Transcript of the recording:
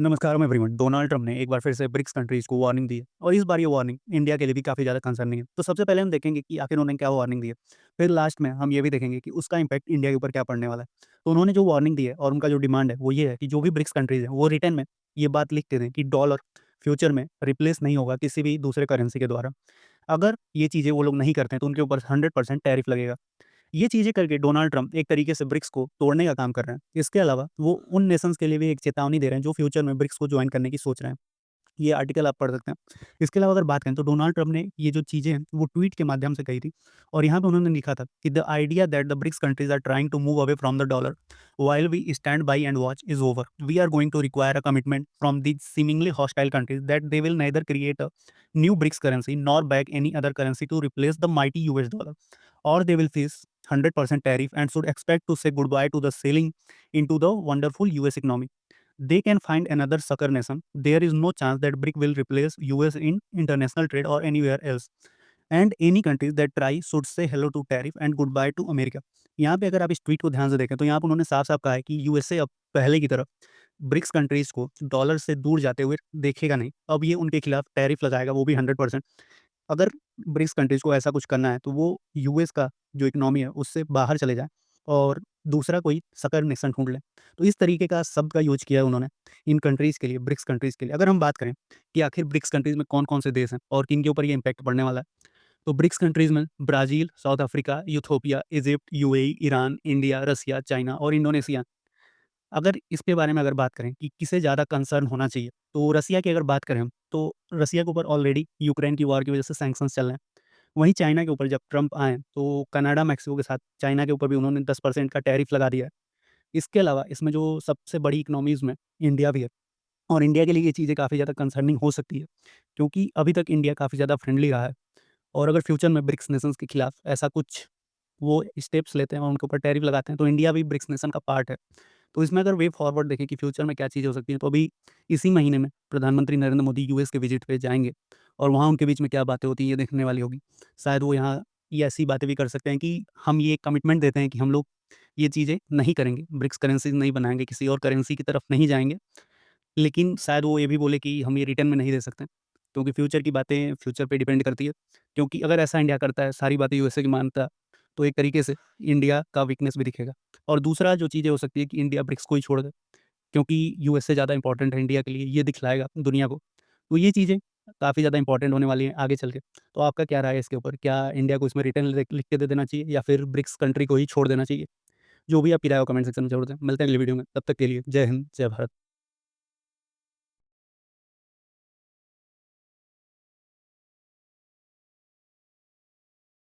नमस्कार everyone. Donald Trump ने एक बार फिर से ब्रिक्स कंट्रीज को वार्निंग दी है और इस बार ये वार्निंग इंडिया के लिए भी काफ़ी ज़्यादा कंसर्निंग है। तो सबसे पहले हम देखेंगे कि आखिर उन्होंने क्या वार्निंग दी है। फिर लास्ट में हम ये भी देखेंगे कि उसका इम्पैक्ट इंडिया के ऊपर क्या पड़ने वाला है। तो उन्होंने जो वार्निंग दी है और उनका जो डिमांड है वो ये है कि जो भी ब्रिक्स कंट्रीज है वो रिटर्न में ये बात लिख के दें कि डॉलर फ्यूचर में रिप्लेस नहीं होगा किसी भी दूसरे करेंसी के द्वारा। अगर ये चीज़ें वो लोग नहीं करते हैं तो उनके ऊपर 100% टैरिफ लगेगा। ये चीज़ें करके डोनाल्ड ट्रंप एक तरीके से ब्रिक्स को तोड़ने का काम कर रहे हैं। इसके अलावा वो उन नेशंस के लिए भी एक चेतावनी दे रहे हैं जो फ्यूचर में ब्रिक्स को जॉइन करने की सोच रहे हैं। ये आर्टिकल आप पढ़ सकते हैं। इसके अलावा अगर बात करें तो डोनाल्ड ट्रंप ने ये जो चीज़ें हैं वो ट्वीट के माध्यम से कही थी और यहाँ पे उन्होंने लिखा था कि the idea that the BRICS countries are trying to move away from the dollar while we stand by and watch is over. We are going to require a commitment from these seemingly hostile countries that they will neither create a new BRICS currency nor back any other currency to replace the mighty US dollar, or they will face 100% tariff and should expect to say goodbye to the sailing into the wonderful US economy. They can find another sucker nation. There is no chance that BRIC will replace US in international trade or anywhere else. And any countries that try should say hello to tariff and goodbye to America. यहाँ पे अगर आप इस tweet को ध्यान से देखें तो यहाँ पे उन्होंने साफ-साफ कहा है कि यूएसए अब पहले की तरह ब्रिक्स कंट्रीज़ को डॉलर से दूर जाते हुए देखेगा नहीं। अब ये उनके खिलाफ टैरिफ लगाएगा वो भी 100%। अगर ब्रिक्स कंट्रीज़ को ऐसा कुछ करना है तो वो यूएस का जो इकोनॉमी है उससे बाहर चले जाएँ और दूसरा कोई सकल नेशन ढूँढ लें। तो इस तरीके का शब्द का यूज़ किया है उन्होंने इन कंट्रीज़ के लिए, ब्रिक्स कंट्रीज़ के लिए। अगर हम बात करें कि आखिर ब्रिक्स कंट्रीज़ में कौन-कौन से देश हैं और किन के ऊपर ये इम्पैक्ट पड़ने वाला है, तो ब्रिक्स कंट्रीज़ में Brazil, South Africa, Ethiopia, Egypt, UAE, Iran, India, Russia, China और इंडोनेशिया। अगर इसके बारे में अगर बात करें कि किसे ज़्यादा कंसर्न होना चाहिए, तो रसिया की अगर बात करें हम, तो रसिया के ऊपर ऑलरेडी यूक्रेन की वॉर की वजह से सैंक्शंस चल रहे हैं। वहीं चाइना के ऊपर जब ट्रंप आए, तो कनाडा, मेक्सिको के साथ चाइना के ऊपर भी उन्होंने 10% का टैरिफ लगा दिया है। इसके अलावा इसमें जो सबसे बड़ी इकोनॉमीज़ में इंडिया भी है और इंडिया के लिए ये चीज़ें काफ़ी ज़्यादा कंसर्निंग हो सकती है, क्योंकि अभी तक इंडिया काफ़ी ज़्यादा फ्रेंडली रहा है और अगर फ्यूचर में ब्रिक्स नेशंस के खिलाफ ऐसा कुछ वो स्टेप्स लेते हैं और उनके ऊपर टैरिफ लगाते हैं, तो इंडिया भी ब्रिक्स नेशन का पार्ट है। तो इसमें अगर वे फॉरवर्ड देखें कि फ्यूचर में क्या चीज़ें हो सकती हैं, तो अभी इसी महीने में प्रधानमंत्री नरेंद्र मोदी यूएस के विजिट पे जाएँगे और वहाँ उनके बीच में क्या बातें होती हैं, ये देखने वाली होगी। शायद वो यहाँ ये ऐसी बातें भी कर सकते हैं कि हम ये कमिटमेंट देते हैं कि हम लोग ये चीज़ें नहीं करेंगे, ब्रिक्स करेंसीज़ नहीं बनाएँगे, किसी और करेंसी की तरफ नहीं जाएँगे। लेकिन शायद वो ये भी बोले कि हम ये रिटर्न में नहीं दे सकते, क्योंकि फ्यूचर की बातें फ्यूचर पे डिपेंड करती है। क्योंकि अगर ऐसा इंडिया करता है, सारी बातें यूएसए की मानता, तो एक तरीके से इंडिया का वीकनेस भी दिखेगा। और दूसरा जो चीज़ें हो सकती है कि इंडिया ब्रिक्स को ही छोड़ दे, क्योंकि यूएसए ज़्यादा इंपॉर्टेंट है इंडिया के लिए, ये दिखलाएगा दुनिया को। तो ये चीज़ें काफ़ी ज़्यादा इंपॉर्टेंट होने वाली हैं आगे चल के। तो आपका क्या राय है इसके ऊपर? क्या इंडिया को इसमें रिटर्न लिख के दे देना चाहिए या फिर ब्रिक्स कंट्री को ही छोड़ देना चाहिए? जो भी आपकी राय हो कमेंट सेक्शन में ज़रूर दें। मिलते हैं अगली वीडियो में, तब तक के लिए जय हिंद, जय भारत।